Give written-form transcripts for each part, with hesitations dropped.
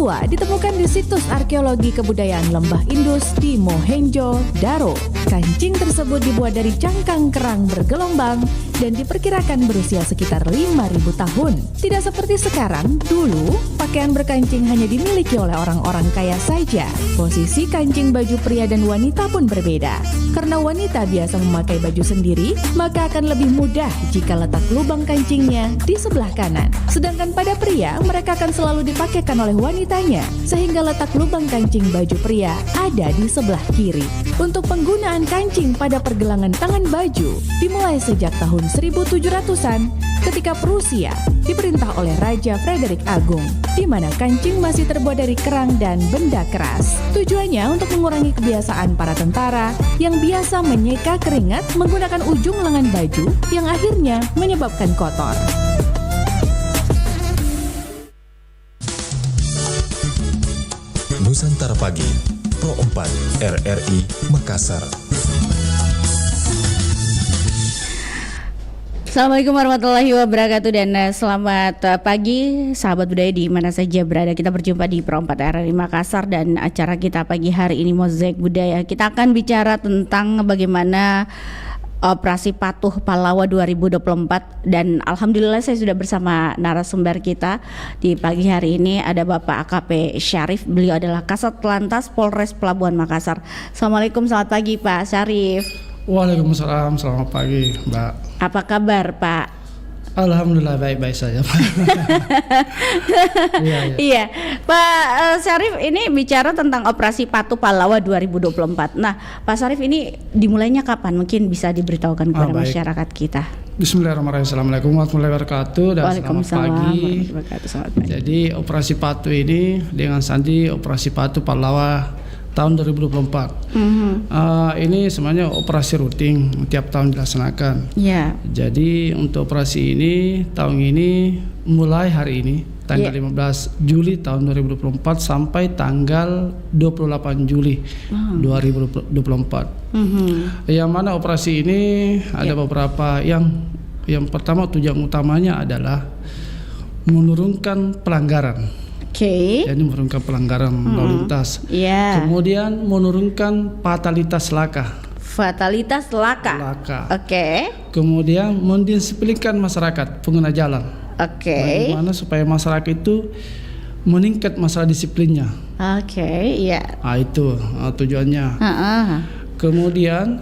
tua ditemukan di situs arkeologi kebudayaan Lembah Indus di Mohenjo-daro. Kancing tersebut dibuat dari cangkang kerang bergelombang dan diperkirakan berusia sekitar 5.000 tahun. Tidak seperti sekarang, dulu pakaian berkancing hanya dimiliki oleh orang-orang kaya saja. Posisi kancing baju pria dan wanita pun berbeda. Karena wanita biasa memakai baju sendiri, maka akan lebih mudah jika letak lubang kancingnya di sebelah kanan. Sedangkan pada pria, mereka akan selalu dipakaikan oleh wanitanya, sehingga letak lubang kancing baju pria ada di sebelah kiri. Untuk penggunaan kancing pada pergelangan tangan baju dimulai sejak tahun 1700-an ketika Prusia diperintah oleh Raja Frederick Agung, di mana kancing masih terbuat dari kerang dan benda keras. Tujuannya untuk mengurangi kebiasaan para tentara yang biasa menyeka keringat menggunakan ujung lengan baju yang akhirnya menyebabkan kotor. Nusantara Pagi, Pro 4 RRI Makassar. Assalamualaikum warahmatullahi wabarakatuh dan selamat pagi sahabat budaya di mana saja berada. Kita berjumpa di Pro 4 RRI Makassar dan acara kita pagi hari ini Mozaik Budaya. Kita akan bicara tentang bagaimana Operasi Patuh Pallawa 2024 dan alhamdulillah saya sudah bersama narasumber kita di pagi hari ini ada Bapak AKP Syarif. Beliau adalah Kasat Lantas Polres Pelabuhan Makassar. Assalamualaikum, selamat pagi Pak Syarif. Waalaikumsalam, selamat pagi Mbak. Apa kabar Pak? Alhamdulillah baik-baik saja Pak. Iya, Pak Syarif ini bicara tentang Operasi Patuh Pallawa 2024. Nah, Pak Syarif ini dimulainya kapan? Mungkin bisa diberitahukan kepada masyarakat kita. Bismillahirrahmanirrahim. Assalamualaikum warahmatullahi wabarakatuh dan selamat pagi. Selamat pagi. Jadi Operasi Patuh ini dengan sandi Operasi Patuh Pallawa tahun 2024. Ini sebenarnya operasi rutin tiap tahun dilaksanakan. Ya. Jadi untuk operasi ini tahun ini mulai hari ini tanggal 15 Juli tahun 2024 sampai tanggal 28 Juli 2024. Yang mana operasi ini ada beberapa yang pertama tujuan utamanya adalah menurunkan pelanggaran. Jadi menurunkan pelanggaran lalu lintas. Kemudian menurunkan fatalitas laka. Kemudian mendisiplinkan masyarakat pengguna jalan. Bagaimana supaya masyarakat itu meningkat masalah disiplinnya. Itu tujuannya. Kemudian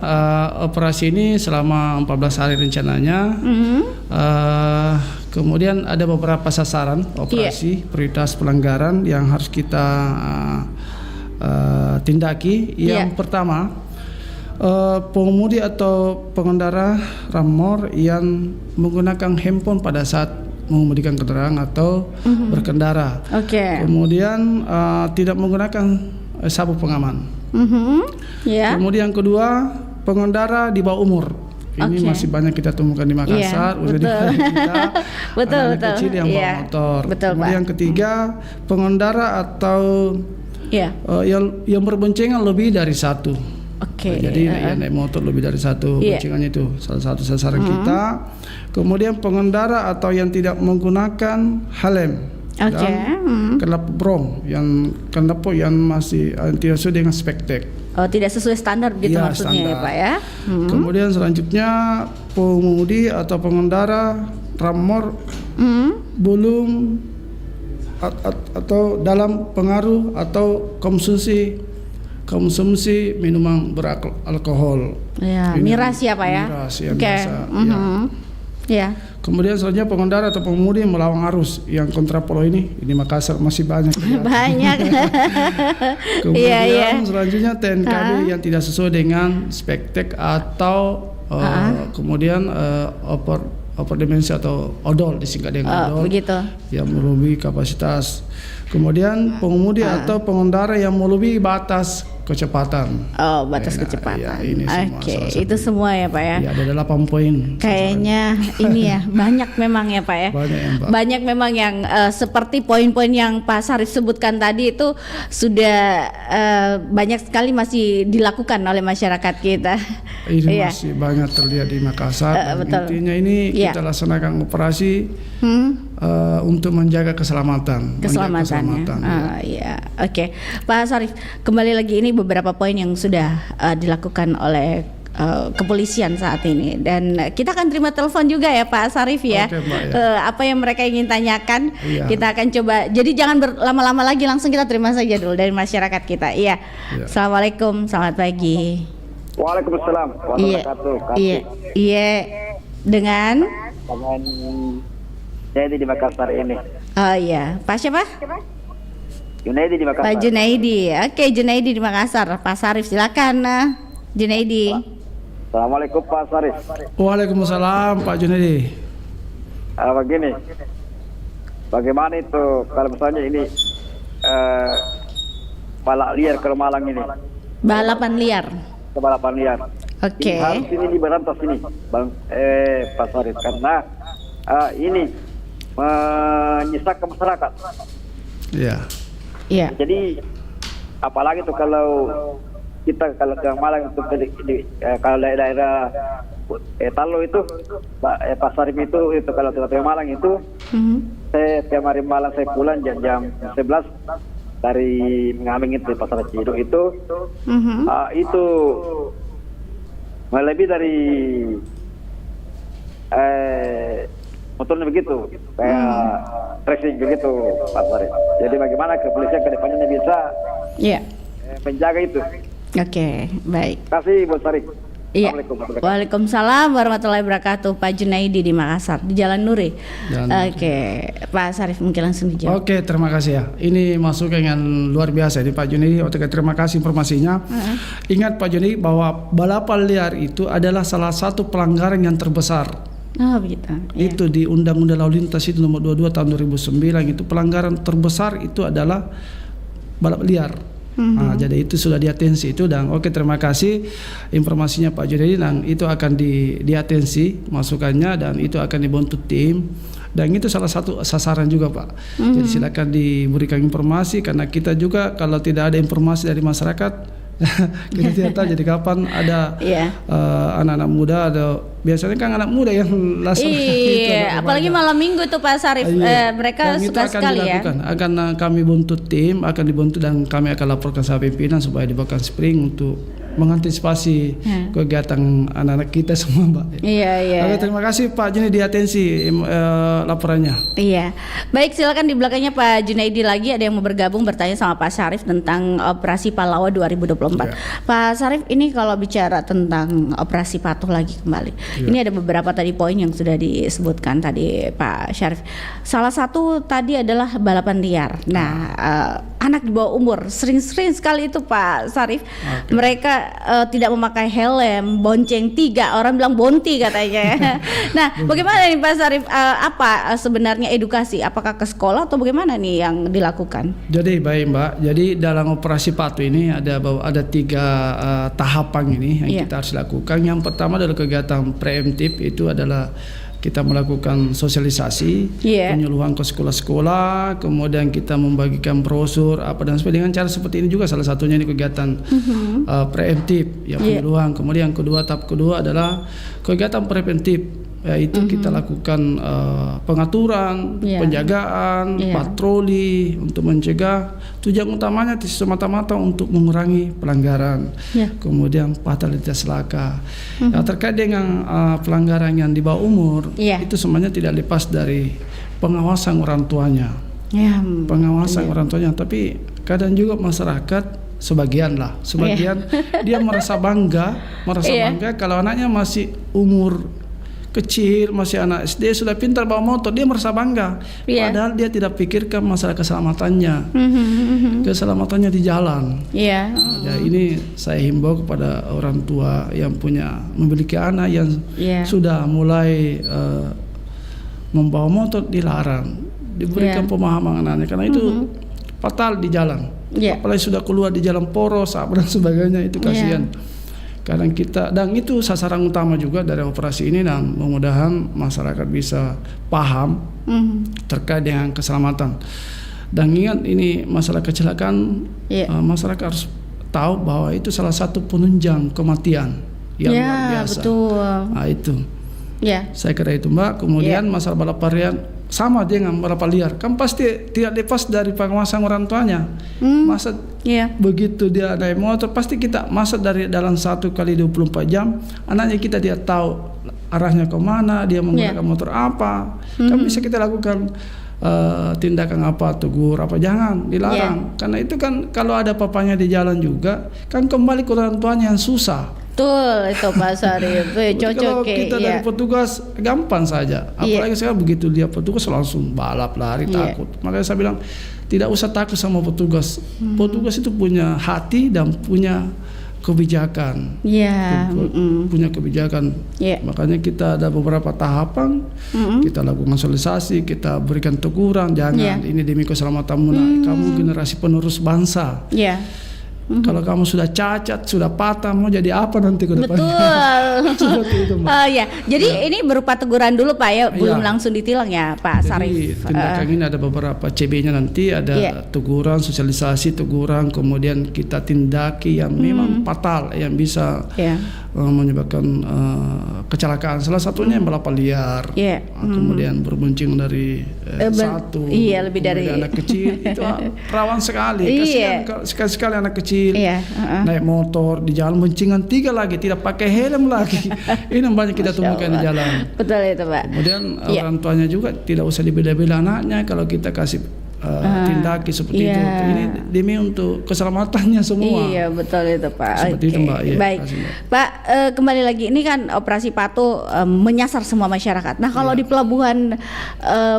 operasi ini selama 14 hari rencananya. Kemudian ada beberapa sasaran operasi prioritas pelanggaran yang harus kita tindaki. Yang pertama, pengemudi atau pengendara ramor yang menggunakan handphone pada saat mengemudikan kendaraan atau berkendara. Kemudian tidak menggunakan sabuk pengaman. Kemudian yang kedua, pengendara di bawah umur. Ini masih banyak kita temukan di Makassar. Anak kecil yang bawa motor. Kemudian yang ketiga, pengendara atau yang berboncengan lebih dari satu. Jadi naik motor lebih dari satu, boncengannya itu salah satu sasaran kita. Kemudian pengendara atau yang tidak menggunakan helm dan kendaraan brong yang masih tidak sesuai dengan spektek. Tidak sesuai standar gitu maksudnya standar. Ya Pak ya. Kemudian selanjutnya pengemudi atau pengendara ramor belum atau dalam pengaruh atau konsumsi minuman beralkohol. Miras ya Pak ya. Miras ya biasa. Kemudian selanjutnya pengendara atau pengemudi melawan arus yang kontrapolo ini di Makassar masih banyak. Kemudian selanjutnya TNKB yang tidak sesuai dengan spektek atau kemudian overdimensi atau odol disingkat dengan odol yang melebihi kapasitas. Kemudian pengemudi atau pengendara yang melebihi batas kecepatan. Batas kecepatan. Ini itu semua ya Pak ya. Ada 8 poin. Kayaknya ini ya banyak memang ya Pak ya. Banyak memang yang seperti poin-poin yang Pak Syarif sebutkan tadi itu sudah banyak sekali masih dilakukan oleh masyarakat kita. Ini masih banyak terlihat di Makassar. Intinya ini kita laksanakan operasi untuk menjaga keselamatan. Keselamatannya. Ya. Oke, Pak Sarif, kembali lagi ini beberapa poin yang sudah dilakukan oleh kepolisian saat ini, dan kita akan terima telepon juga ya Pak Sarif ya. Oke, Mbak, ya. Apa yang mereka ingin tanyakan, Iya. kita akan coba. Jadi jangan berlama-lama lagi, langsung kita terima saja dulu dari masyarakat kita. Iya. Assalamualaikum, selamat pagi. Waalaikumsalam warahmatullahi wabarakatuh. Iya. Dengan Junaidi di Makassar ini. oh iya, Pak siapa? Junaidi di Makassar. Pak Junaidi. Oke, Junaidi di Makassar. Pak Sarif silakan. Junaidi. Assalamualaikum Pak Sarif. Waalaikumsalam Pak Junaidi. Begini, bagaimana itu kalau misalnya ini balak liar ke Malang ini, Balapan liar. balapan liar. Oke. Ini harus ini diberantas ini, Bang Pak Sarif, karena ini menyisakan masyarakat. Iya. Iya. Jadi apalagi tuh kalau kita kalau ke Malang itu kalau daerah Talo itu Pak Sarif itu kalau ke Malang itu saya tiap hari malam saya pulang jam 11 dari Mengaming itu Pasar Ciduk itu itu lebih dari motornya begitu kayak racing begitu Pak Sarif. Jadi bagaimana kepolisian ke depannya bisa menjaga itu. Oke, baik. Terima kasih Bu Sarif. Iya. Waalaikumsalam warahmatullahi wabarakatuh. Pak Junaidi di Makassar di Jalan Nuri. Oke, Pak Sarif mungkin langsung dijawab. Oke, terima kasih ya. Ini masukan yang luar biasa di Pak Junaidi. Oke, terima kasih informasinya. Ingat Pak Junaidi bahwa balapan liar itu adalah salah satu pelanggaran yang terbesar. Oh begitu. Itu di Undang-Undang Lalu Lintas itu nomor 22 tahun 2009 itu pelanggaran terbesar itu adalah balap liar. Jadi itu sudah diatensi itu, dan oke terima kasih informasinya Pak Junaidi, dan itu akan diatensi masukannya, dan itu akan dibentuk tim, dan itu salah satu sasaran juga Pak. Jadi silakan diberikan informasi, karena kita juga kalau tidak ada informasi dari masyarakat kita tidak tahu jadi kapan ada anak-anak muda, ada biasanya kan anak muda yang langsung apalagi malam minggu tuh Pak Sarif. Mereka dan suka sekali dilakukan. ya. Akan kami bentuk tim, akan dibentuk, dan kami akan laporkan sama pimpinan supaya dibawakan spring untuk mengantisipasi kegiatan anak-anak kita semua Mbak. Iya. Oke, terima kasih Pak Junaidi, atensi laporannya. Iya, baik, silakan di belakangnya Pak Junaidi lagi ada yang mau bergabung bertanya sama Pak Sarif tentang operasi Pahlawa 2024. Pak Sarif, ini kalau bicara tentang operasi patuh lagi kembali, ini ada beberapa tadi poin yang sudah disebutkan tadi Pak Sarif. Salah satu tadi adalah balapan liar. Nah, anak di bawah umur sering sekali itu Pak Sarif, mereka tidak memakai helm, bonceng 3, orang bilang bonti katanya. Nah, bagaimana nih Pak Sarif, apa sebenarnya edukasi, apakah ke sekolah atau bagaimana nih yang dilakukan? Jadi baik Mbak, jadi dalam operasi patuh ini ada 3 tahapan ini yang kita harus lakukan. Yang pertama adalah kegiatan preemptif, itu adalah kita melakukan sosialisasi, penyuluhan ke sekolah-sekolah, kemudian kita membagikan brosur apa dan sebagainya. Dengan cara seperti ini juga salah satunya ini kegiatan preemptif, penyuluhan. Kemudian tahap kedua adalah kegiatan preventif, yaitu kita lakukan pengaturan, penjagaan, patroli untuk mencegah. Tujuan utamanya semata-mata untuk mengurangi pelanggaran, kemudian fatalitas laka. Terkait dengan pelanggaran yang di bawah umur, itu semuanya tidak lepas dari pengawasan orang tuanya. Pengawasan orang tuanya, tapi kadang juga masyarakat sebagian dia merasa bangga kalau anaknya masih umur kecil, masih anak SD sudah pintar bawa motor, dia merasa bangga. Padahal dia tidak pikirkan masalah keselamatannya, keselamatannya di jalan. Ya, ini saya himbau kepada orang tua yang memiliki anak yang sudah mulai membawa motor, dilarang, diberikan pemahaman anaknya, karena itu fatal di jalan. Apalagi sudah keluar di jalan poros dan sebagainya, itu kasihan. Kadang kita, dan itu sasaran utama juga dari operasi ini, dan mudah-mudahan masyarakat bisa paham terkait dengan keselamatan. Dan ingat, ini masalah kecelakaan, masyarakat harus tahu bahwa itu salah satu penunjang kematian yang luar biasa. Betul. Nah, itu saya kira itu Mbak. Kemudian masalah sama dengan berapa liar, kan pasti tidak lepas dari pengawasan orang tuanya. Masa Iya. begitu dia naik motor, pasti kita masa dari dalam 1 kali 24 jam, anaknya kita dia tahu arahnya kemana, dia menggunakan motor apa, kan bisa kita lakukan tindakan apa, tegur apa, jangan dilarang. Karena itu kan kalau ada papanya di jalan juga, kan kembali ke orang tuanya yang susah. Betul itu Pak Sarif. Cocok Kalau kita dari petugas gampang saja. Apalagi sekarang begitu dia petugas langsung balap lari takut. Makanya saya bilang tidak usah takut sama petugas. Petugas itu punya hati dan punya kebijakan. Iya. Punya kebijakan. Makanya kita ada beberapa tahapan. Kita lakukan sosialisasi, kita berikan teguran, jangan ini demi keselamatanmu. Kamu generasi penerus bangsa. Iya. Kalau kamu sudah cacat, sudah patah, mau jadi apa nanti ke depannya? Betul. Seperti itu, Mbak. Ya. Jadi ini berupa teguran dulu Pak ya, belum langsung ditilang ya Pak Sarif. Jadi tindakan ini ada beberapa CB-nya nanti, ada teguran, sosialisasi teguran, kemudian kita tindaki yang memang fatal, yang bisa menyebabkan kecelakaan. Salah satunya yang balapan liar, kemudian berbonceng dari satu, lebih dari anak kecil, itu rawan sekali. Kasihan sekali anak kecil. Naik motor di jalan boncengan 3 lagi, tidak pakai helm lagi. Ini yang banyak kita temukan di jalan. Betul itu Pak. Kemudian orang tuanya juga tidak usah dibela-bela anaknya kalau kita kasih tindaki seperti itu. Ini demi untuk keselamatannya semua. Iya betul itu Pak. Seperti itu Mbak. Ya, baik Pak, kembali lagi ini kan operasi Patuh menyasar semua masyarakat. Nah kalau di pelabuhan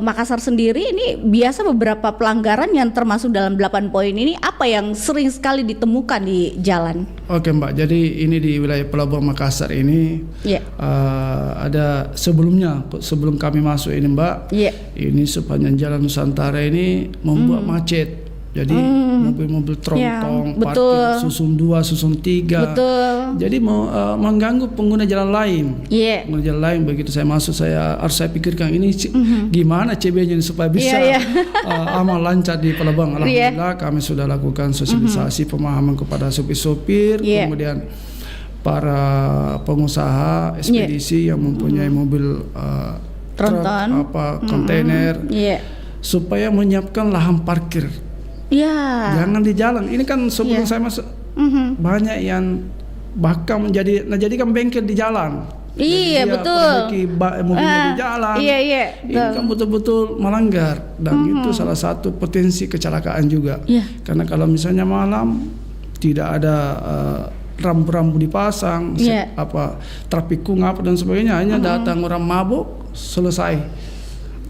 Makassar sendiri ini biasa beberapa pelanggaran yang termasuk dalam 8 poin ini apa yang sering sekali ditemukan di jalan? Oke Mbak, jadi ini di wilayah pelabuhan Makassar ini ada sebelum kami masuk ini Mbak, ini sepanjang jalan Nusantara ini membuat macet. Jadi mobil-mobil tronton parkir susun 2, susun 3. Jadi mengganggu pengguna jalan lain. Pengguna jalan lain begitu saya masuk harus saya pikirkan ini gimana CB-nya supaya bisa aman lancar di pelabuhan. Alhamdulillah kami sudah lakukan sosialisasi pemahaman kepada sopir-sopir, kemudian para pengusaha ekspedisi yang mempunyai mobil tronton, kontainer, supaya menyiapkan lahan parkir. Jangan di jalan. Ini kan sebelum saya masuk banyak yang bahkan menjadikan bengkel di jalan. Iya betul. Mobilnya di jalan. Ini kan betul-betul melanggar dan itu salah satu potensi kecelakaan juga. Karena kalau misalnya malam tidak ada rambu-rambu dipasang, trafikung apa dan sebagainya, hanya datang orang mabuk selesai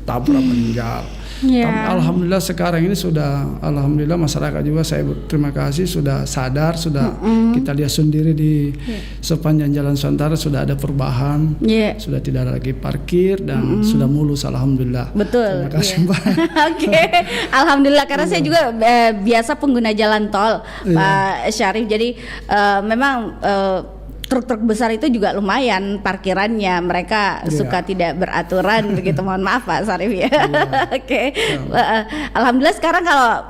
tabrak meninggal. Tapi alhamdulillah sekarang ini sudah, alhamdulillah masyarakat juga saya terima kasih sudah sadar, sudah kita lihat sendiri di sepanjang jalan Nusantara sudah ada perubahan, sudah tidak ada lagi parkir dan sudah mulus alhamdulillah. Betul. Terima kasih Mbak. Oke, alhamdulillah karena saya juga biasa pengguna jalan tol Pak Syarif, jadi memang truk-truk besar itu juga lumayan parkirannya, mereka suka tidak beraturan begitu, mohon maaf Pak Sarif ya. Oke. Alhamdulillah sekarang kalau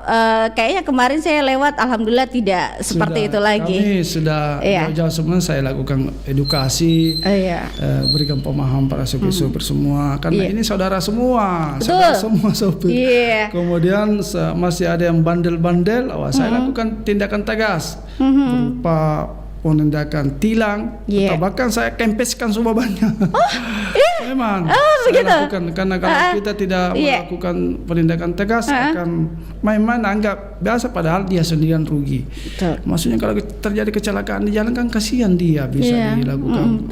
kayaknya kemarin saya lewat, alhamdulillah tidak seperti itu lagi. Kami sudah jauh sebelum saya lakukan edukasi, berikan pemahaman para sopir-sopir semua, karena ini saudara semua, saudara semua sopir. Kemudian masih ada yang bandel-bandel, saya lakukan tindakan tegas berupa penindakan tilang, atau bahkan saya kempeskan semua banyak. Memang saya lakukan, karena kalau kita tidak melakukan penindakan tegas akan main-main anggap biasa, padahal dia sendirian rugi. Maksudnya kalau terjadi kecelakaan di jalan kan kasihan dia, bisa dilakukan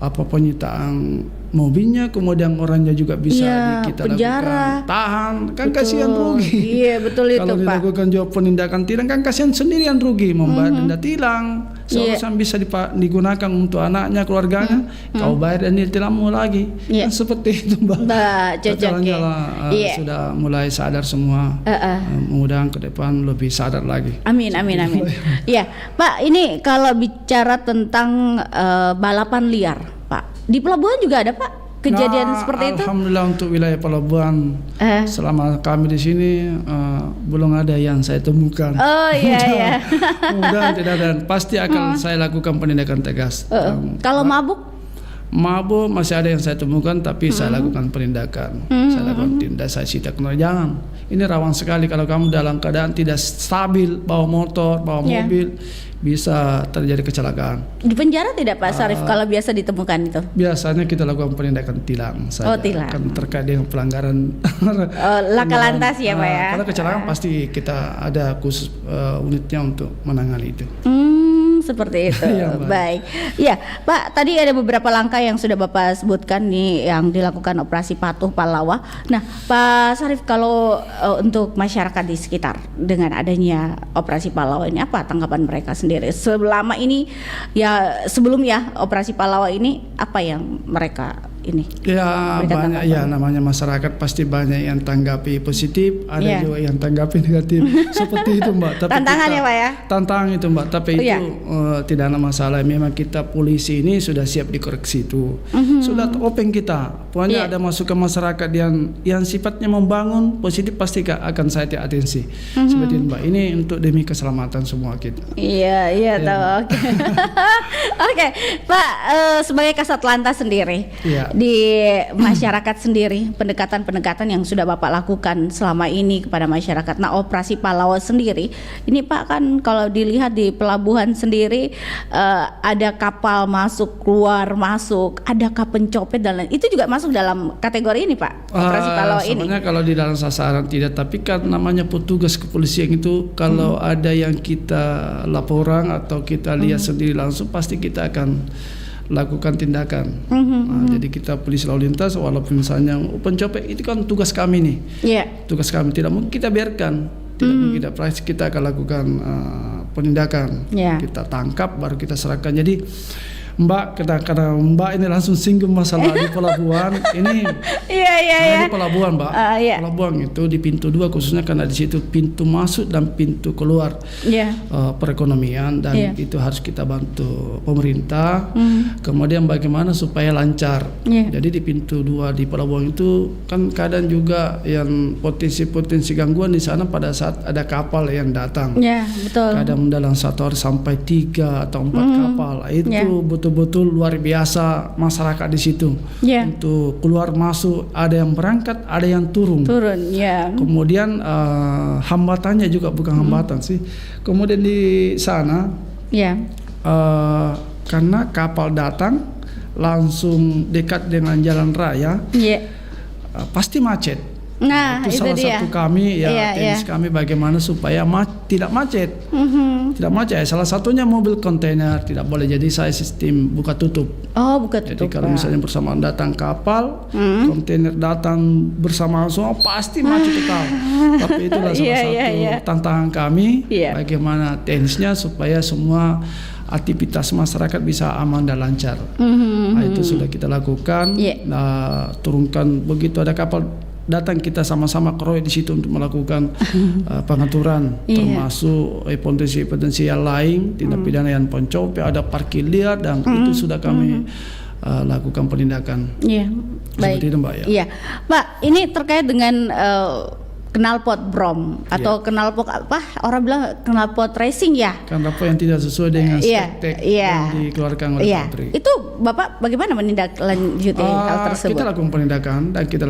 penyitaan mobilnya, kemudian orangnya juga bisa kita penjara, lakukan tahan, kan kasihan rugi. Betul itu kalau Pak. Kalau dilakukan juga penindakan tilang kan kasihan sendirian rugi, membayar denda tilang. Seharusnya bisa digunakan untuk anaknya, keluarganya. Kau bayar dan tilangmu lagi. Kan seperti itu Mbak. Jalan-jalan sudah mulai sadar semua. Mudah-mudahan ke depan lebih sadar lagi. Amin. Iya Pak, ini kalau bicara tentang balapan liar Pak, di pelabuhan juga ada Pak kejadian seperti itu? Alhamdulillah untuk wilayah pelabuhan selama kami di sini belum ada yang saya temukan. Mudah-mudahan tidak ada, pasti akan saya lakukan penindakan tegas. Kalau mabuk? mabuk masih ada yang saya temukan, tapi saya lakukan penindakan. Saya lakukan tindak, saya sita. Jangan, ini rawan sekali kalau kamu dalam keadaan tidak stabil, bawa motor, bawa mobil, bisa terjadi kecelakaan. Di penjara tidak Pak Syarif kalau biasa ditemukan itu? Biasanya kita lakukan penindakan tilang saja. Tilang. Kan terkait dengan pelanggaran laka lantas ya Pak ya? Kalau kecelakaan pasti kita ada khusus unitnya untuk menangani itu. Seperti itu. Ya, baik. Ya, Pak, tadi ada beberapa langkah yang sudah Bapak sebutkan nih yang dilakukan operasi patuh Palawa. Nah, Pak Syarif, kalau untuk masyarakat di sekitar dengan adanya operasi Palawa ini, apa tanggapan mereka sendiri? Selama ini ya, sebelum ya operasi Palawa ini, apa yang mereka ini? Ya, banyak ya, namanya masyarakat pasti banyak yang tanggapi positif, ada juga yang tanggapi negatif. Seperti itu Mbak. Tapi tantangan ya Pak ya? Tantangan itu Mbak, tapi itu tidak ada masalah. Memang kita polisi ini sudah siap dikoreksi itu. Sudah open kita. Pokoknya ada masukan masyarakat yang sifatnya membangun positif pasti akan saya atensi. Seperti itu Mbak. Ini untuk demi keselamatan semua kita. Iya tahu. Oke. Oke, Pak, sebagai Kasat Lantas sendiri. Di masyarakat sendiri, pendekatan-pendekatan yang sudah Bapak lakukan selama ini kepada masyarakat. Nah, operasi Palawa sendiri, ini Pak kan kalau dilihat di pelabuhan sendiri ada kapal masuk, keluar, masuk, ada kapal pencopet dan lain. Itu juga masuk dalam kategori ini Pak, operasi Palawa ini? Sebenarnya kalau di dalam sasaran tidak, tapi kan namanya petugas kepolisian itu kalau ada yang kita laporan atau kita lihat sendiri langsung pasti kita akan lakukan tindakan. Jadi kita polisi lalu lintas, walaupun misalnya pencopet itu kan tugas kami nih. Tugas kami, tidak mungkin kita biarkan, tidak mungkin kita akan lakukan penindakan. Kita tangkap baru kita serahkan. Jadi Mbak, karena Mbak ini langsung singgung masalah di pelabuhan ini. Di pelabuhan Mbak. Pelabuhan itu di pintu 2 khususnya karena di situ pintu masuk dan pintu keluar perekonomian dan itu harus kita bantu pemerintah. Kemudian bagaimana supaya lancar. Jadi di pintu 2 di pelabuhan itu kan kadang juga yang potensi gangguan di sana pada saat ada kapal yang datang. Betul. Kadang dalam 1 hari sampai 3 atau 4 kapal. Itu betul-betul luar biasa masyarakat di situ. Untuk keluar masuk, ada yang berangkat, ada yang turun. Kemudian hambatannya juga bukan hambatan sih. Kemudian di sana karena kapal datang langsung dekat dengan jalan raya, pasti macet. Nah, itu salah satu kami teknis kami bagaimana supaya tidak macet. Tidak macet. Salah satunya mobil kontainer tidak boleh, jadi saya sistem buka tutup. Buka tutup. Jadi kalau misalnya bersamaan datang kapal, kontainer datang bersamaan semua pasti macet total. Tapi itulah salah satu tantangan kami bagaimana teknisnya supaya semua aktivitas masyarakat bisa aman dan lancar. Nah, itu sudah kita lakukan. Turunkan begitu ada kapal datang, kita sama-sama keroyok di situ untuk melakukan pengaturan, termasuk potensi yang lain, tindak pidana yang pencopet, ada parkir liar dan itu sudah kami lakukan penindakan. Baik. Seperti itu Mbak ya. Pak, ini terkait dengan knalpot brom atau knalpot apa? Orang bilang knalpot racing ya? Knalpot yang tidak sesuai dengan spek yang dikeluarkan oleh pabrik. Itu Bapak bagaimana menindaklanjuti hal tersebut? Kita lakukan penindakan dan kita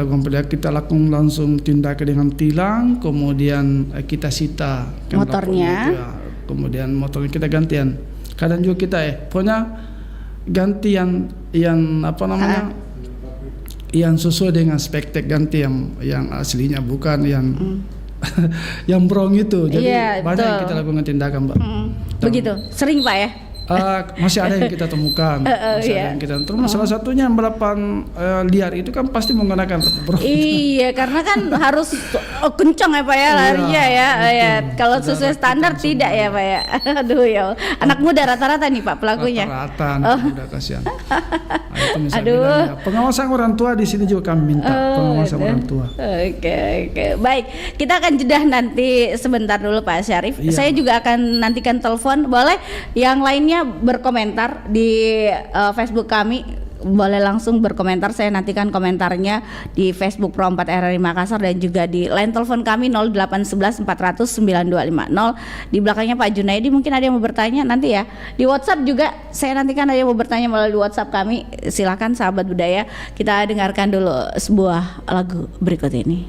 lakukan langsung tindakan dengan tilang, kemudian kita sita motornya. Kemudian motornya kita gantian. Kadang juga kita pokoknya ganti yang apa namanya? Yang sesuai dengan spek ganti yang aslinya, bukan yang yang brong itu. Jadi banyak yang kita lakukan tindakan Mbak. Begitu, sering Pak ya? Masih ada yang kita temukan. Masih ada yang kita temukan. Salah satunya yang balapan liar itu kan pasti menggunakan brong. Iya, karena kan harus kencang ya Pak ya larinya ya. Kalau sesuai standar tidak ya Pak ya. Aduh ya. Anak muda rata-rata nih Pak pelakunya. Rata-rata anak muda, kasihan. Itu misalnya pengawasan orang tua di sini juga kami minta pengawasan orang tua. Oke. Baik, kita akan jeda nanti sebentar dulu Pak Syarif. Saya juga akan nantikan telepon. Boleh yang lainnya berkomentar di Facebook kami boleh langsung berkomentar. Saya nantikan komentarnya di Facebook Pro 4 RRI Makassar dan juga di line telepon kami 0811 400 9250. Di belakangnya Pak Junaidi, mungkin ada yang mau bertanya nanti ya. Di WhatsApp juga saya nantikan ada yang mau bertanya melalui WhatsApp kami. Silakan sahabat budaya, kita dengarkan dulu sebuah lagu berikut ini.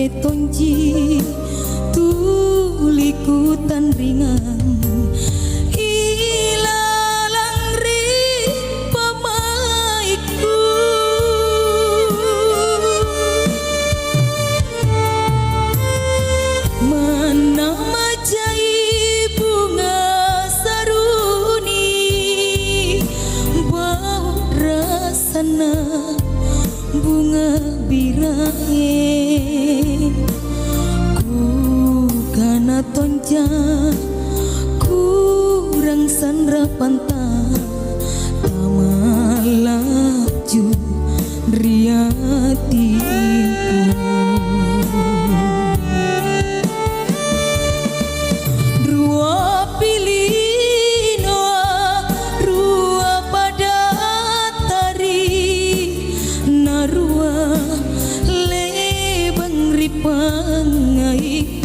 Tonji tuliku tan ringan ilalang ri pamaiku mana majai bunga saruni bau rasana bunga birahe karena tonja kurang sandra pantah tamalaju riatiku rua pilino rua pada tari narua lebang ripangai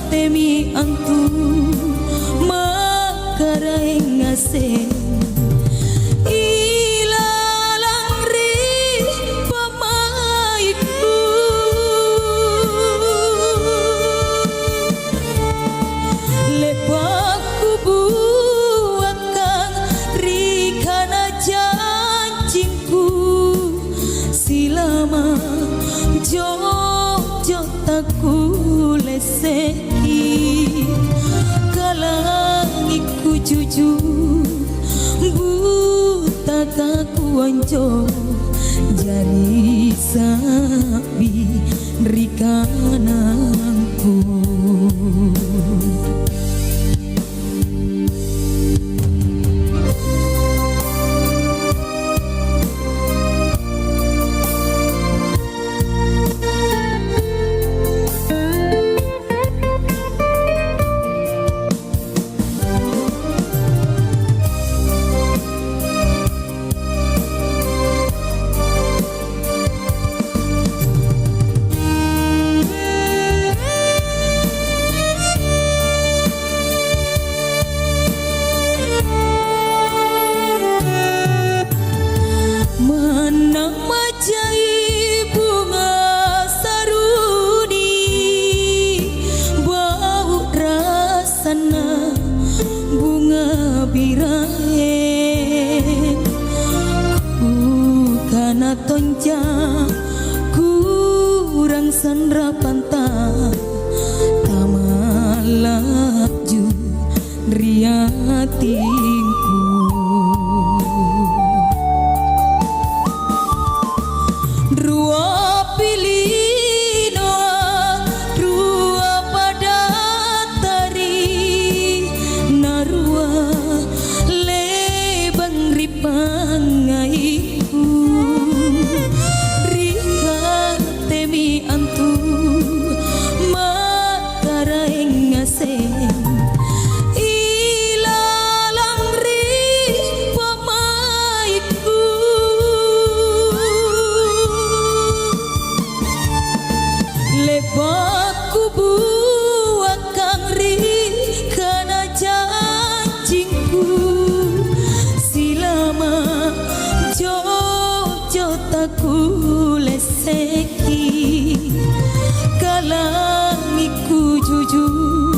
temi angku makarai ngase ilalang ri pamaiku lepaku buatkan rikana janjingku silama jojo taku leseki kalangiku jujur buta kaku anjo jari sabi rikananku tonja kurang sandra pantah tamalaju riatinku rua pilino rua pada tari narua lebang ripangaiku rika temi antu makarai ngase ilalang ri pamaiku lebaku buat kang ri kana janjingku silama jojo taku leseki kalangiku jujur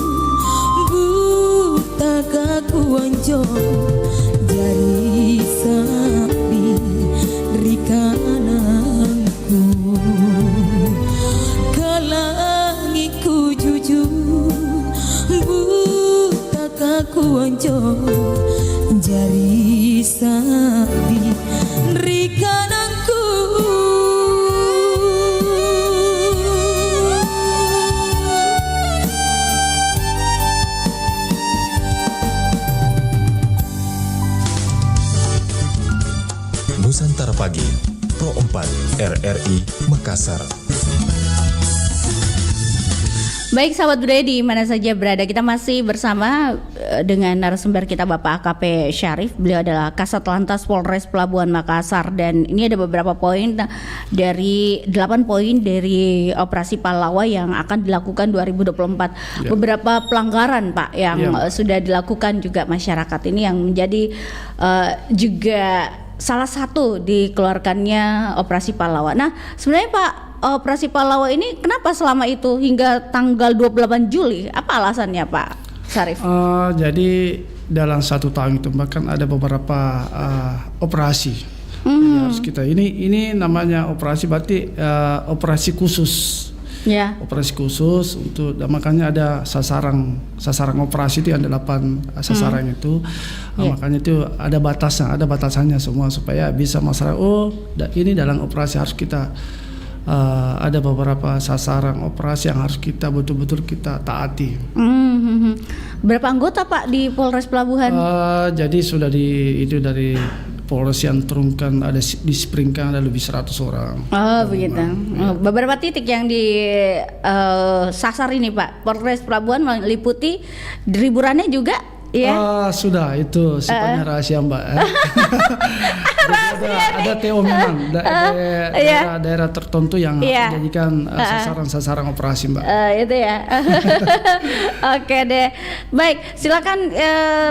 onjo jari sapi rikananku kalangiku jujur buta kaku onjo jari sapi rikananku. Nusantara Pagi, Pro 4 RRI Makassar. Baik sahabat budaya di mana saja berada, kita masih bersama dengan narasumber kita Bapak AKP Syarif. Beliau adalah Kasat Lantas Polres Pelabuhan Makassar, dan ini ada beberapa poin dari 8 poin dari operasi Pallawa yang akan dilakukan 2024. Beberapa pelanggaran Pak yang sudah dilakukan juga masyarakat ini yang menjadi juga salah satu dikeluarkannya operasi Pallawa. Nah, sebenarnya Pak, operasi Pallawa ini kenapa selama itu hingga tanggal 28 Juli? Apa alasannya Pak Syarif? Jadi dalam 1 tahun itu bahkan ada beberapa operasi. Jadi harus kita ini namanya operasi, berarti operasi khusus. Ya. Operasi khusus untuk, makanya ada sasaran operasi itu ada 8 sasaran itu. Makanya itu ada batasannya semua supaya bisa masyarakat ini dalam operasi harus kita ada beberapa sasaran operasi yang harus kita betul-betul kita taati. Berapa anggota Pak di Polres Pelabuhan? Jadi sudah dari Polres yang turunkan ada di Springkan ada lebih 100 orang. Oh begitu. Beberapa titik yang disasar ini Pak, Polres Pelabuhan meliputi riburannya juga. Ya. Sudah itu sifatnya rahasia Mbak. ada TO memang daerah tertentu yang dijadikan sasaran operasi Mbak. Itu ya. Oke deh. Baik, silakan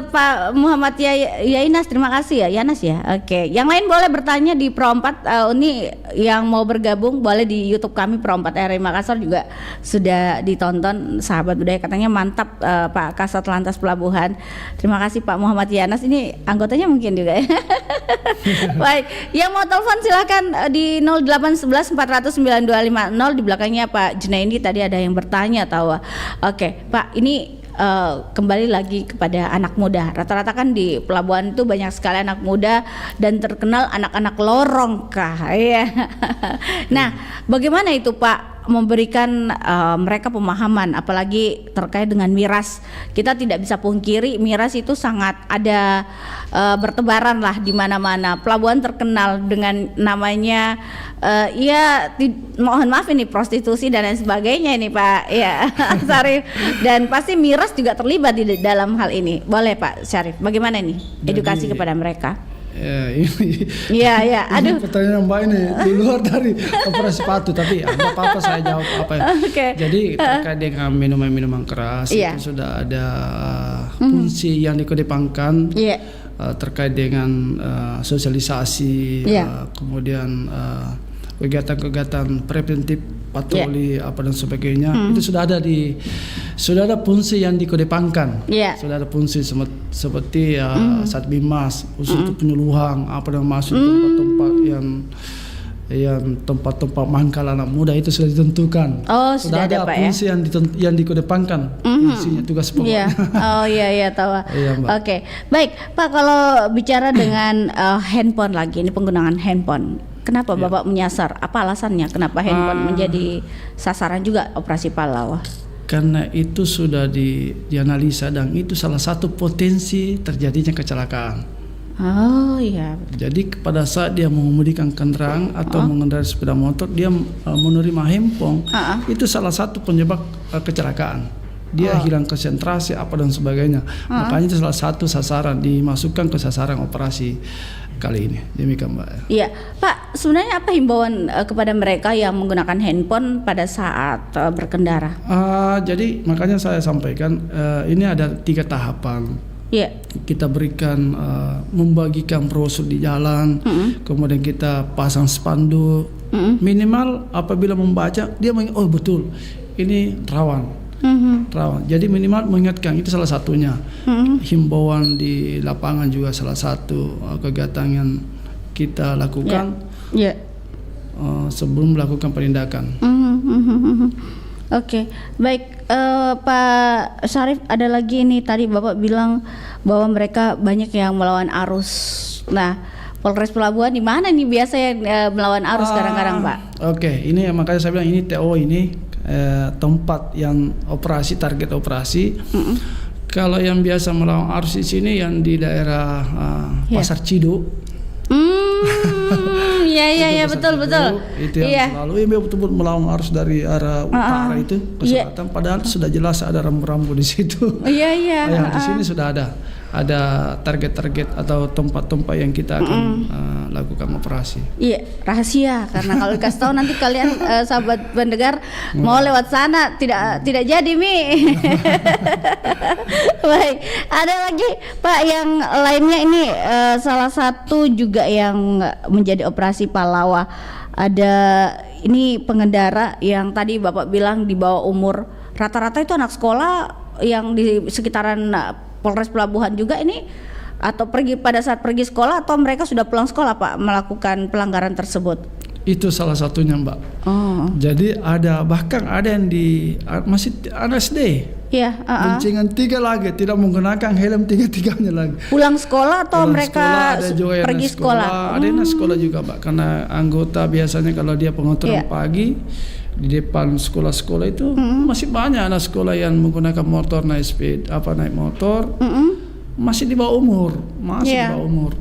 Pak Muhammad Yainas, terima kasih ya Yanas ya. Oke, yang lain boleh bertanya di Pro 4. Ini yang mau bergabung boleh di YouTube kami Pro 4 RRI Makassar juga sudah ditonton sahabat budaya, katanya mantap Pak Kasat Lantas Pelabuhan. Terima kasih Pak Muhammad Yanas, ini anggotanya mungkin juga ya. Baik, yang mau telepon silakan di 0811 400 9250. Di belakangnya Pak Junaidi tadi ada yang bertanya tahu. Oke, Pak, ini kembali lagi kepada anak muda. Rata-rata kan di pelabuhan itu banyak sekali anak muda dan terkenal anak-anak lorong kah? Iya. Nah, bagaimana itu Pak memberikan mereka pemahaman, apalagi terkait dengan miras? Kita tidak bisa pungkiri miras itu sangat ada bertebaran lah di mana-mana. Pelabuhan terkenal dengan namanya mohon maaf ini prostitusi dan lain sebagainya ini Pak ya Syarif, dan pasti miras juga terlibat di dalam hal ini. Boleh Pak Syarif, bagaimana nih edukasi kepada mereka? Ya, aduh. Pertanyaan Mbak ini di luar dari operasi sepatu, tapi nggak apa-apa saya jawab apa ya. Okay. Jadi terkait dengan minuman keras itu sudah ada fungsi yang dikedepankan terkait dengan sosialisasi, kemudian kegiatan-kegiatan preventif, patroli apa dan sebagainya. Itu sudah ada fungsi yang dikedepankan. Sudah ada fungsi seperti Satbimas untuk penyuluhan apa dan masuk tempat-tempat yang tempat-tempat mangkal anak muda itu sudah ditentukan. Sudah ada Pak fungsi yang dikedepankan. Fungsinya tugas pokoknya. Iya tahu. Oke. Baik, Pak, kalau bicara dengan handphone lagi, ini penggunaan handphone. Kenapa Bapak menyasar? Apa alasannya? Kenapa handphone menjadi sasaran juga operasi Pallawa? Karena itu sudah dianalisa dan itu salah satu potensi terjadinya kecelakaan. Jadi pada saat dia mengemudikan kendaraan atau mengendarai sepeda motor, dia menerima handphone, itu salah satu penyebab kecelakaan. Dia hilang konsentrasi apa dan sebagainya. Makanya itu salah satu sasaran dimasukkan ke sasaran operasi kali ini. Demikian Mbak. Iya, Pak, sebenarnya apa himbauan kepada mereka yang menggunakan handphone pada saat berkendara? Jadi makanya saya sampaikan ini ada 3 tahapan. Kita berikan membagikan brosur di jalan, kemudian kita pasang spanduk. Minimal apabila membaca dia betul ini rawan. rawan. Jadi minimal mengingatkan itu salah satunya. Himbauan di lapangan juga salah satu kegiatan yang kita lakukan sebelum melakukan penindakan. Oke, baik Pak Syarif, ada lagi nih tadi Bapak bilang bahwa mereka banyak yang melawan arus. Nah, Polres Pelabuhan di mana nih biasa yang melawan arus kadang-kadang Pak? Oke, ini makanya saya bilang ini TO ini tempat yang operasi, target operasi. Kalau yang biasa melawan arus di sini yang di daerah Pasar Ciduk. Iya betul. Itu yang selalu betul-betul melawan arus dari arah utara itu ke selatan. Padahal sudah jelas ada rambu-rambu di situ. Iya. Di sini sudah ada target-target atau tempat-tempat yang kita akan lakukan operasi. Iya, rahasia karena kalau dikasih tahu nanti kalian sahabat pendengar mau lewat sana tidak jadi Baik, ada lagi Pak yang lainnya ini salah satu juga yang menjadi operasi Palawa. Ada ini pengendara yang tadi Bapak bilang di bawah umur, rata-rata itu anak sekolah yang di sekitaran Polres Pelabuhan juga ini, atau pada saat pergi sekolah atau mereka sudah pulang sekolah Pak melakukan pelanggaran tersebut? Itu salah satunya Mbak. Jadi bahkan ada yang masih anak SD. Iya. Boncengan 3 lagi, tidak menggunakan helm 3-3-nya lagi. Pulang sekolah atau pulang mereka ada juga pergi sekolah? Ada yang sekolah juga Mbak, karena anggota biasanya kalau dia pengaturan pagi di depan sekolah-sekolah itu masih banyak anak sekolah yang menggunakan motor naik motor masih di bawah umur, di bawah umur.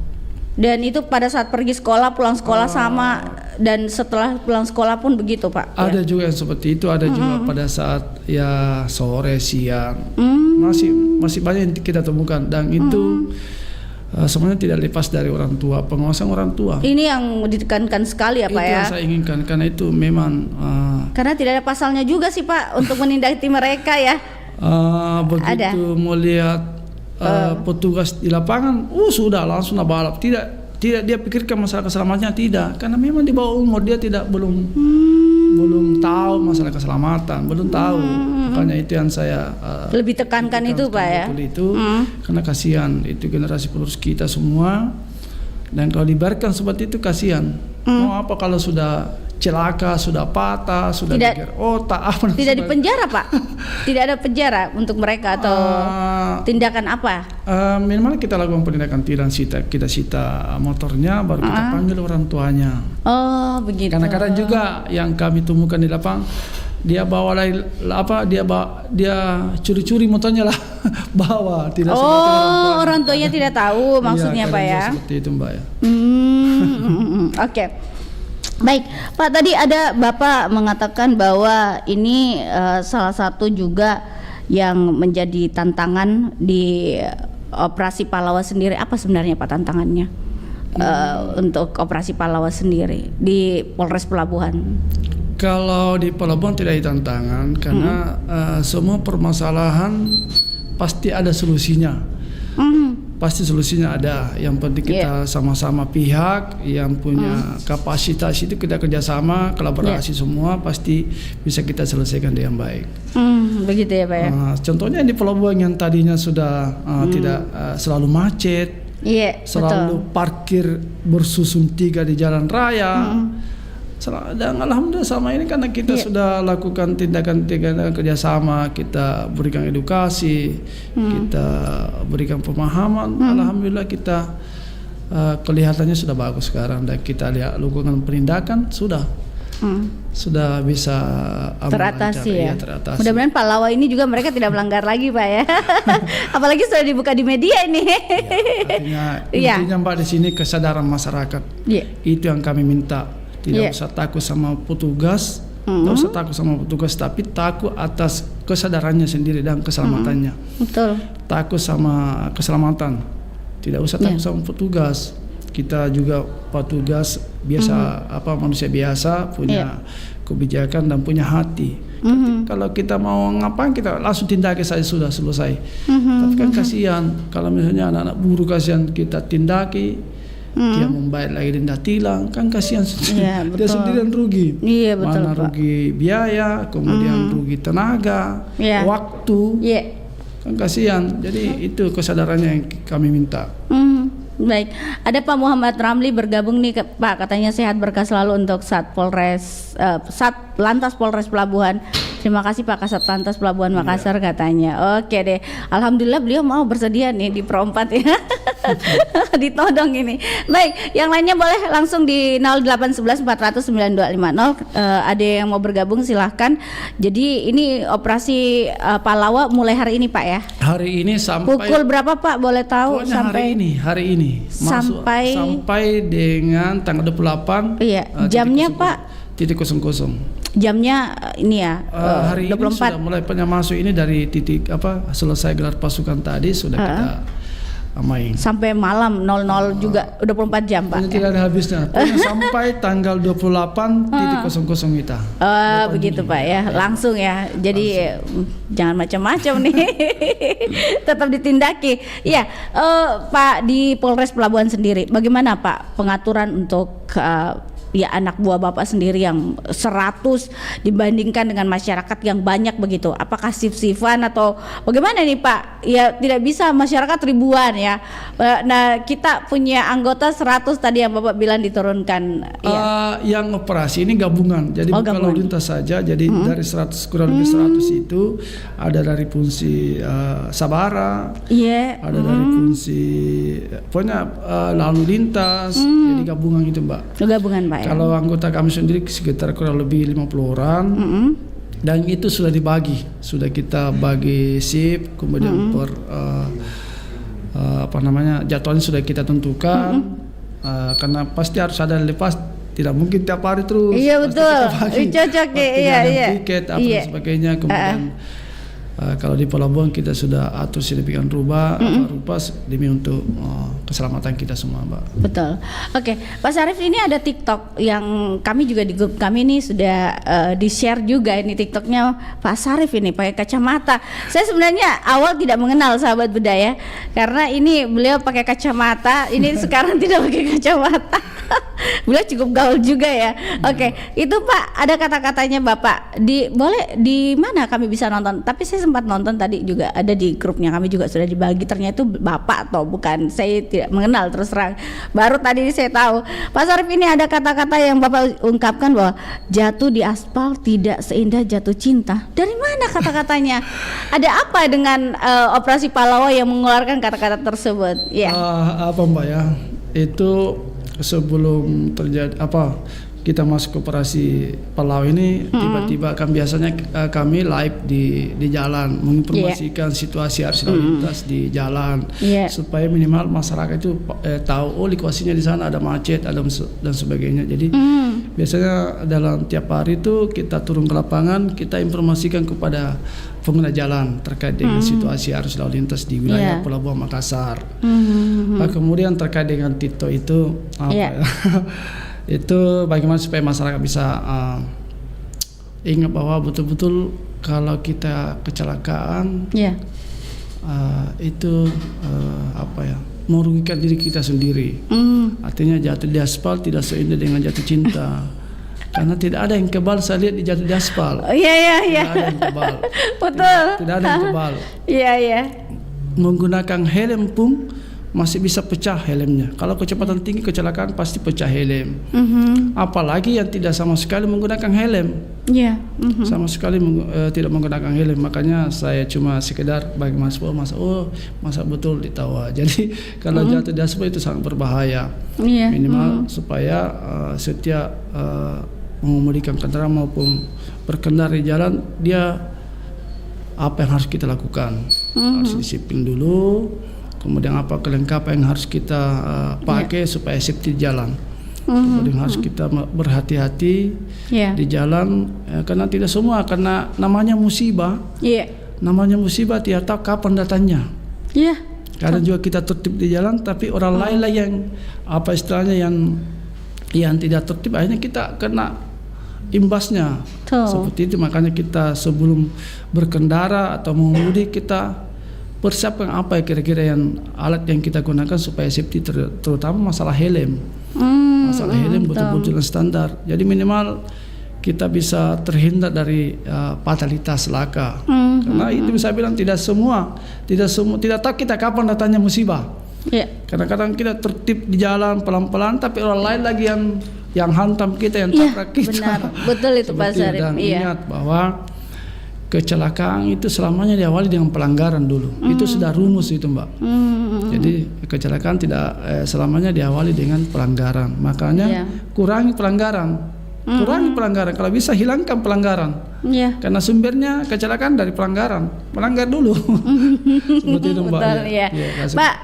Dan itu pada saat pergi sekolah, pulang sekolah sama, dan setelah pulang sekolah pun begitu Pak? Ada juga yang seperti itu, ada juga pada saat ya sore, siang, masih banyak yang kita temukan, dan itu sebenarnya tidak lepas dari orang tua, pengawasan orang tua. Ini yang ditekankan sekali ya Pak ya? Itu yang saya inginkan, karena itu memang karena tidak ada pasalnya juga sih Pak untuk menindaki mereka ya. Begitu melihat petugas di lapangan, sudah langsung balap. Tidak dia pikirkan masalah keselamatannya, tidak, karena memang di bawah umur dia belum tahu masalah keselamatan, belum tahu. Makanya itu yang saya lebih tekankan itu Pak ya. Itu karena kasihan itu generasi penerus kita semua, dan kalau dibiarkan seperti itu kasihan. Mau apa kalau sudah celaka, sudah patah, sudah geger otak, tidak dipenjara Pak? Tidak ada penjara untuk mereka atau tindakan apa? Minimal kita lakukan penindakan, kita sita motornya, baru kita panggil orang tuanya. Oh begitu. Karena kadang juga yang kami temukan di lapangan, dia bawa dia curi-curi motornya lah bawa, tidak orang tuanya tidak tahu maksudnya Pak ya? Seperti itu Mbak ya. Oke. Baik, Pak, tadi ada Bapak mengatakan bahwa ini salah satu juga yang menjadi tantangan di operasi Palawa sendiri. Apa sebenarnya Pak tantangannya untuk operasi Palawa sendiri di Polres Pelabuhan? Kalau di Pelabuhan tidak ada tantangan, karena semua permasalahan pasti ada solusinya. Pasti solusinya ada. Yang penting kita sama-sama pihak yang punya kapasitas itu, kita kerjasama, kolaborasi semua, pasti bisa kita selesaikan dengan baik. Begitu ya Pak ya. Contohnya di pelabuhan yang tadinya sudah tidak selalu macet, selalu parkir bersusun 3 di jalan raya. Dan alhamdulillah sama ini karena kita sudah lakukan tindakan-tindakan kerjasama, kita berikan edukasi, kita berikan pemahaman. Alhamdulillah kita kelihatannya sudah bagus sekarang, dan kita lihat lakukan penindakan sudah bisa teratasi ya. Teratasi. Mudah-mudahan Palawa ini juga mereka tidak melanggar lagi Pak ya. Apalagi sudah dibuka di media ini. Intinya Mbak di sini kesadaran masyarakat. Itu yang kami minta. Tidak usah takut sama petugas, tidak usah takut sama petugas, tapi takut atas kesadarannya sendiri dan keselamatannya. Betul. Takut sama keselamatan, tidak usah takut sama petugas. Kita juga petugas biasa, manusia biasa, punya kebijakan dan punya hati. Kalau kita mau ngapain, kita langsung tindaki saja, sudah selesai. Tapi kan kasihan kalau misalnya anak-anak buruh, kasihan kita tindaki. dia membayar lagi denda tilang, kan kasihan Iya, dia betul. sendirian rugi. Iya, betul, Mana Pak. rugi biaya, kemudian rugi tenaga, Iya. waktu, Iya. kan kasihan. Jadi itu kesadarannya yang kami minta. Baik, ada Pak Muhammad Ramli bergabung nih Pak, katanya sehat berkah selalu untuk Lantas Polres Pelabuhan. Terima kasih Pak Kasat Lantas Pelabuhan Makassar katanya. Oke deh, alhamdulillah beliau mau bersedia nih di Pro 4 ya. Ditodong ini. Baik, yang lainnya boleh langsung di 0811 400 9250. Ada yang mau bergabung silahkan. Jadi ini operasi Palawa mulai hari ini Pak ya. Hari ini sampai Pukul berapa Pak? Boleh tahu? pokoknya hari ini sampai dengan tanggal 28. Iya, jamnya Pak. Titik 00. Jamnya ini ya, Hari ini 24. sudah mulai masuk ini dari titik selesai gelar pasukan tadi sudah kita main. Sampai malam 00 juga 24 jam Pak. Pokoknya tidak ada habisnya. Pokoknya sampai tanggal 28 titik 00 kita. Begitu Pak ya, langsung ya. Jadi jangan macam-macam nih. Tetap ditindaki. Iya, Pak di Polres Pelabuhan sendiri, bagaimana Pak pengaturan untuk ya anak buah Bapak sendiri yang 100 dibandingkan dengan masyarakat yang banyak begitu? Apakah shift-shiftan atau bagaimana nih Pak? Ya tidak bisa masyarakat ribuan ya. Nah, kita punya anggota 100 tadi yang Bapak bilang diturunkan ya. Yang operasi ini gabungan. Jadi bukan lalu lintas saja. Jadi dari 100 kurang lebih 100 itu ada dari fungsi Sabara, ada dari fungsi pokoknya lalu lintas. Jadi gabungan itu Mbak. Gabungan Pak ya. Kalau anggota kami sendiri sekitar kurang lebih 50 orang. Dan itu sudah dibagi, sudah kita bagi shift, kemudian jadwalnya sudah kita tentukan. Karena pasti harus ada lepas, tidak mungkin tiap hari terus. Iya pasti betul, kita bagi. cocok ya. Pasti Iya ada iya. tiket apa dan sebagainya. Kemudian kalau di pelabuhan kita sudah atur sedemikian rupa demi untuk keselamatan kita semua, Mbak. Betul. Oke, Pak Syarif, ini ada TikTok yang kami juga di grup kami ini sudah di-share juga ini TikToknya Pak Syarif ini pakai kacamata. Saya sebenarnya awal tidak mengenal sahabat budaya karena ini beliau pakai kacamata, ini sekarang tidak pakai kacamata. Beliau cukup gaul juga ya. Oke, itu Pak ada kata-katanya Bapak. Boleh di mana kami bisa nonton? Tapi saya sempat nonton tadi juga ada di grupnya kami juga sudah dibagi. Ternyata itu Bapak atau bukan? Saya tidak mengenal terus terang. Baru tadi saya tahu. Pak Syarif, ini ada kata-kata yang Bapak ungkapkan bahwa jatuh di aspal tidak seindah jatuh cinta. Dari mana kata-katanya? Ada apa dengan operasi Palawa yang mengeluarkan kata-kata tersebut? Ya. Apa Mbak ya? Itu sebelum terjadi kita masuk ke operasi Palawa ini, tiba-tiba kan biasanya kami live di jalan menginformasikan situasi arus lalu lintas di jalan supaya minimal masyarakat itu tahu lokasinya di sana ada macet dan sebagainya. Jadi biasanya dalam tiap hari itu kita turun ke lapangan, kita informasikan kepada pengguna jalan terkait dengan situasi arus lalu lintas di wilayah Pelabuhan Makassar. Kemudian terkait dengan Tito itu itu bagaimana supaya masyarakat bisa ingat bahwa betul-betul kalau kita kecelakaan itu merugikan diri kita sendiri. Artinya jatuh di aspal tidak seindah dengan jatuh cinta. Karena tidak ada yang kebal saya lihat di jatuh di aspal. Iya. Tidak ada yang kebal. Betul. Tidak ada yang kebal. Iya. Menggunakan helm pun masih bisa pecah helmnya. Kalau kecepatan tinggi kecelakaan pasti pecah helm. Apalagi yang tidak sama sekali menggunakan helm. Sama sekali tidak menggunakan helm. Makanya saya cuma sekedar bagi masa betul ditawa. Jadi kalau jatuh di aspal itu sangat berbahaya. Minimal supaya setiap mengemudikan kendaraan maupun berkendara di jalan, dia apa yang harus kita lakukan? Harus disiplin dulu. Kemudian apa kelengkapan yang harus kita pakai supaya safety di jalan. Kemudian harus kita berhati-hati di jalan karena tidak semua, karena namanya musibah. Namanya musibah tidak tahu kapan datangnya. Kadang juga kita tertib di jalan, tapi orang lain lah yang yang tidak tertib, akhirnya kita kena imbasnya. Seperti itu, makanya kita sebelum berkendara atau mengemudi kita persiapkan apa ya kira-kira yang alat yang kita gunakan supaya safety, terutama masalah helm. Masalah helm betul-betul standar. Jadi minimal kita bisa terhindar dari fatalitas laka. Karena itu bisa bilang tidak tahu kita kapan datangnya musibah. Kadang-kadang kita tertib di jalan pelan-pelan, tapi orang lain lagi yang hantam kita, yang tabrak kita. Benar, betul itu Pak Sarip. Dan ingat bahwa kecelakaan itu selamanya diawali dengan pelanggaran dulu. Itu sudah rumus itu Mbak. Jadi kecelakaan tidak selamanya diawali dengan pelanggaran. Makanya kurangi pelanggaran. Kalau bisa hilangkan pelanggaran. Karena sumbernya kecelakaan dari pelanggaran. Melanggar dulu. Seperti itu Mbak. Betul, ya. Pak,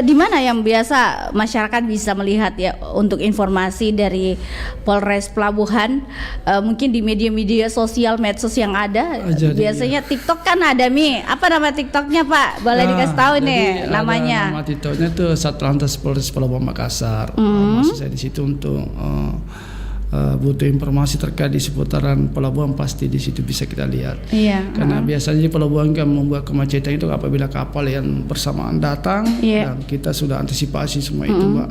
di mana yang biasa masyarakat bisa melihat ya untuk informasi dari Polres Pelabuhan? Mungkin di media-media sosial medsos yang ada. Biasanya TikTok kan ada apa nama TikToknya Pak? Boleh dikasih tahu nih namanya? Nama TikToknya itu Satlantas Polres Pelabuhan Makassar. Masih saya di situ untuk butuh informasi terkait di seputaran pelabuhan, pasti di situ bisa kita lihat. Karena biasanya di pelabuhan kan membuat kemacetan itu apabila kapal yang bersamaan datang, dan kita sudah antisipasi semua itu Mbak,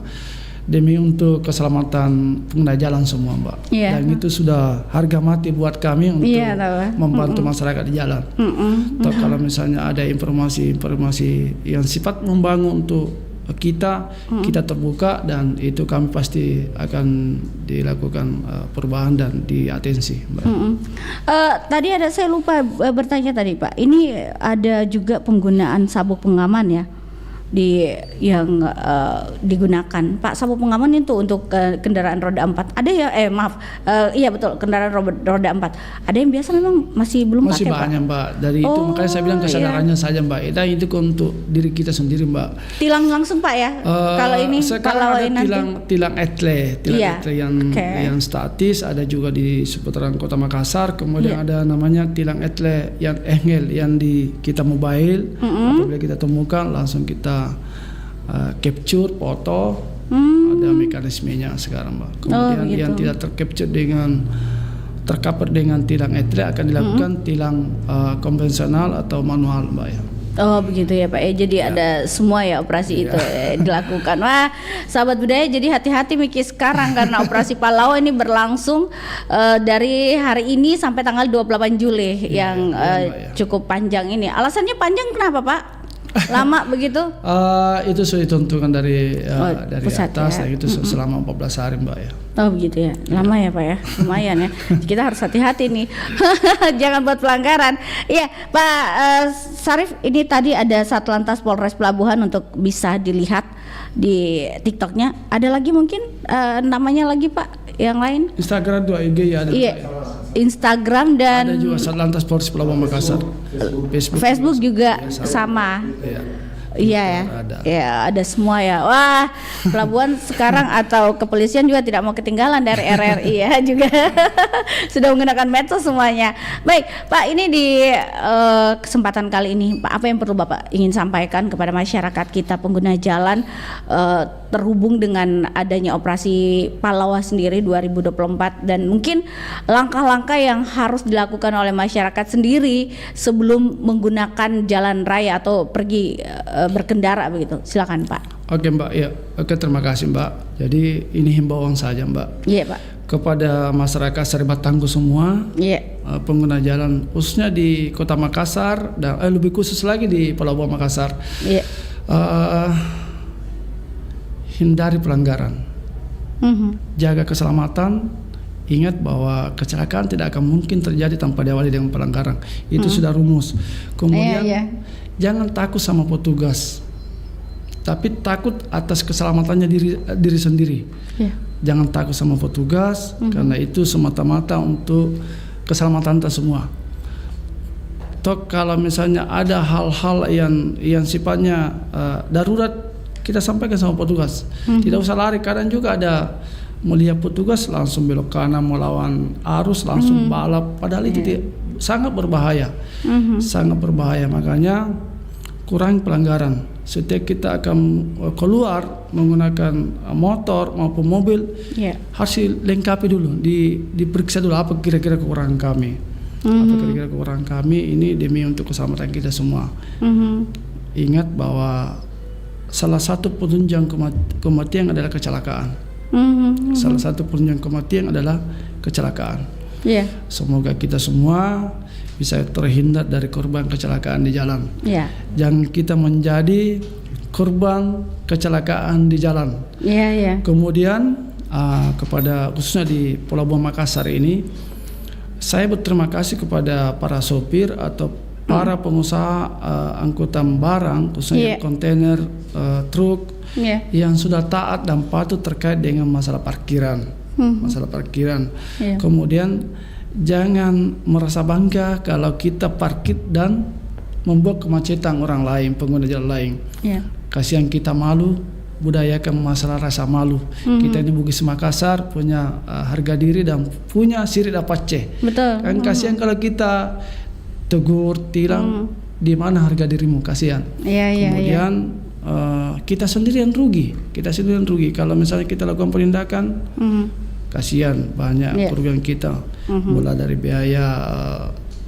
demi untuk keselamatan pengguna jalan semua Mbak. Dan itu sudah harga mati buat kami untuk membantu masyarakat di jalan. Atau kalau misalnya ada informasi yang sifat membangun untuk kita terbuka, dan itu kami pasti akan dilakukan perubahan dan diatensi. Tadi saya lupa bertanya tadi Pak, ini ada juga penggunaan sabuk pengaman ya yang digunakan Pak. Sabuk pengaman itu untuk kendaraan roda 4 ada ya? Iya betul, kendaraan roda 4 ada yang biasa memang masih belum pakai Pak? Masih banyak Mbak. Dari itu makanya saya bilang kesadarannya saja Mbak. Itu untuk diri kita sendiri Mbak. Tilang langsung Pak ya? Kalau ini sekarang ada tilang etle yang statis, ada juga di seputaran Kota Makassar. Kemudian ada namanya tilang etle yang engel yang di kita mobile. Apabila kita temukan langsung kita capture foto. Ada mekanismenya sekarang Mbak. Kemudian yang tidak tercover dengan tilang etle akan dilakukan tilang konvensional atau manual Mbak ya. Oh begitu ya Pak ya, jadi ada semua ya operasi itu dilakukan. Wah sahabat budaya, jadi hati-hati Miki sekarang karena operasi Palau ini berlangsung dari hari ini sampai tanggal 28 Juli yang cukup panjang ini. Alasannya panjang kenapa Pak? Lama begitu? Itu sudah ditentukan dari pusat, atas, itu selama 14 hari Mbak ya. Oh begitu ya, lama ya Pak ya, lumayan ya. Kita harus hati-hati nih, jangan buat pelanggaran. Iya Pak Sarif, ini tadi ada Satlantas Polres Pelabuhan untuk bisa dilihat di TikToknya. Ada lagi mungkin namanya lagi Pak yang lain? Instagram 2 IG ya ada. Iya. Instagram dan ada juga Satlantas Polres Pelabuhan Makassar. Facebook juga sama. Iya ya, ada semua ya. Wah, pelabuhan sekarang atau kepolisian juga tidak mau ketinggalan dari RRI ya juga sudah menggunakan medsos semuanya. Baik, Pak, ini di kesempatan kali ini, Pak, apa yang perlu Bapak ingin sampaikan kepada masyarakat kita pengguna jalan terhubung dengan adanya operasi Palawa sendiri 2024 dan mungkin langkah-langkah yang harus dilakukan oleh masyarakat sendiri sebelum menggunakan jalan raya atau pergi berkendara begitu. Silakan Pak. Oke Mbak, ya. Oke, terima kasih Mbak. Jadi ini himbauan saja Mbak. Iya Pak. Kepada masyarakat Seribat Tangguh semua, pengguna jalan khususnya di Kota Makassar dan lebih khusus lagi di Pelabuhan Makassar. Hindari pelanggaran, jaga keselamatan. Ingat bahwa kecelakaan tidak akan mungkin terjadi tanpa diawali dengan pelanggaran. Itu sudah rumus. Kemudian jangan takut sama petugas, tapi takut atas keselamatannya diri sendiri. Jangan takut sama petugas, karena itu semata-mata untuk keselamatan kita semua. Toh kalau misalnya ada hal-hal yang sifatnya darurat, kita sampaikan sama petugas. Tidak usah lari. Kadang juga ada melihat petugas langsung belok kanan melawan arus, langsung balap, padahal itu sangat berbahaya. Sangat berbahaya. Makanya kurangi pelanggaran. Setiap kita akan keluar menggunakan motor maupun mobil, harus dilengkapi dulu, diperiksa dulu apa kira-kira kekurangan kami. Apa kira-kira kekurangan kami ini demi untuk keselamatan kita semua. ingat bahwa salah satu penunjang kematian adalah kecelakaan. Salah satu penunjang kematian adalah kecelakaan. Iya. Semoga kita semua bisa terhindar dari korban kecelakaan di jalan. Iya. Jangan kita menjadi korban kecelakaan di jalan. Iya, iya. Kemudian kepada khususnya di Pelabuhan Makassar ini, saya berterima kasih kepada para sopir atau para pengusaha angkutan barang khususnya kontainer, truk yang sudah taat dan patuh terkait dengan masalah parkiran. Masalah parkiran. Kemudian jangan merasa bangga kalau kita parkir dan membuat kemacetan orang lain, pengguna jalan lain. Kasihan kita malu, budayakan masalah rasa malu. Kita ini Bugis Makassar punya harga diri dan punya siri dapat ceh. Betul. Kan kasihan kalau kita tegur, tilang, di mana harga dirimu, kasihan. Kemudian kita sendirian rugi. Kita sendirian rugi kalau misalnya kita lakukan penindakan. Kasihan banyak kerugian kita. Mulai dari biaya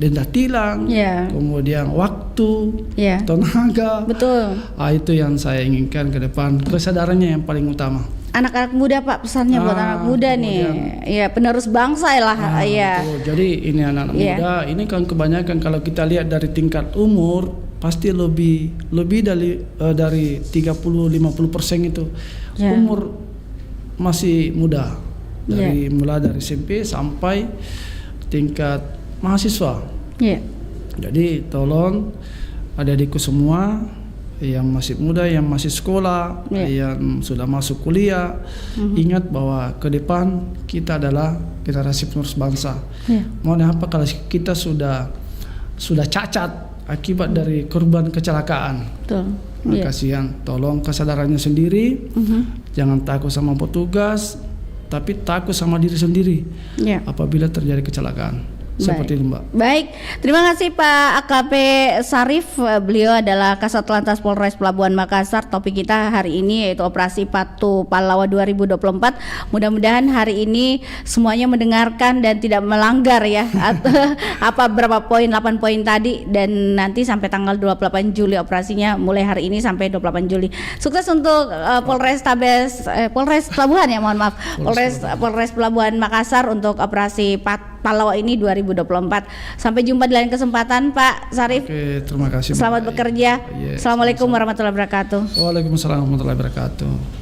denda tilang, kemudian waktu, tenaga. Betul. Itu yang saya inginkan ke depan, kesadarannya yang paling utama. Anak-anak muda Pak, pesannya buat anak muda nih. Ya, penerus bangsa lah. Betul. Jadi ini anak-anak muda, ini kan kebanyakan kalau kita lihat dari tingkat umur pasti lebih dari 30-50% itu umur masih muda. Mulai dari SMP sampai tingkat mahasiswa. Jadi tolong adik-adikku semua yang masih muda, yang masih sekolah, yang sudah masuk kuliah, ingat bahwa ke depan kita adalah generasi penerus bangsa. Mohon apa kalau kita sudah cacat akibat dari korban kecelakaan. Kasihan. Tolong kesadarannya sendiri, jangan takut sama petugas, tapi takut sama diri sendiri apabila terjadi kecelakaan. Seperti itu, Mbak. Baik, terima kasih Pak AKP Sarif. Beliau adalah Kasat Lantas Polres Pelabuhan Makassar. Topik kita hari ini yaitu Operasi Patuh Pallawa 2024. Mudah-mudahan hari ini semuanya mendengarkan dan tidak melanggar ya apa berapa poin, 8 poin tadi, dan nanti sampai tanggal 28 Juli operasinya, mulai hari ini sampai 28 Juli. Sukses untuk Polres Pelabuhan ya, mohon maaf. Polres Pelabuhan Makassar untuk Operasi Pallawa ini 2024. Sampai jumpa di lain kesempatan Pak Sarif. Oke, terima kasih. Selamat bekerja. Assalamualaikum warahmatullahi wabarakatuh. Waalaikumsalam warahmatullahi wabarakatuh.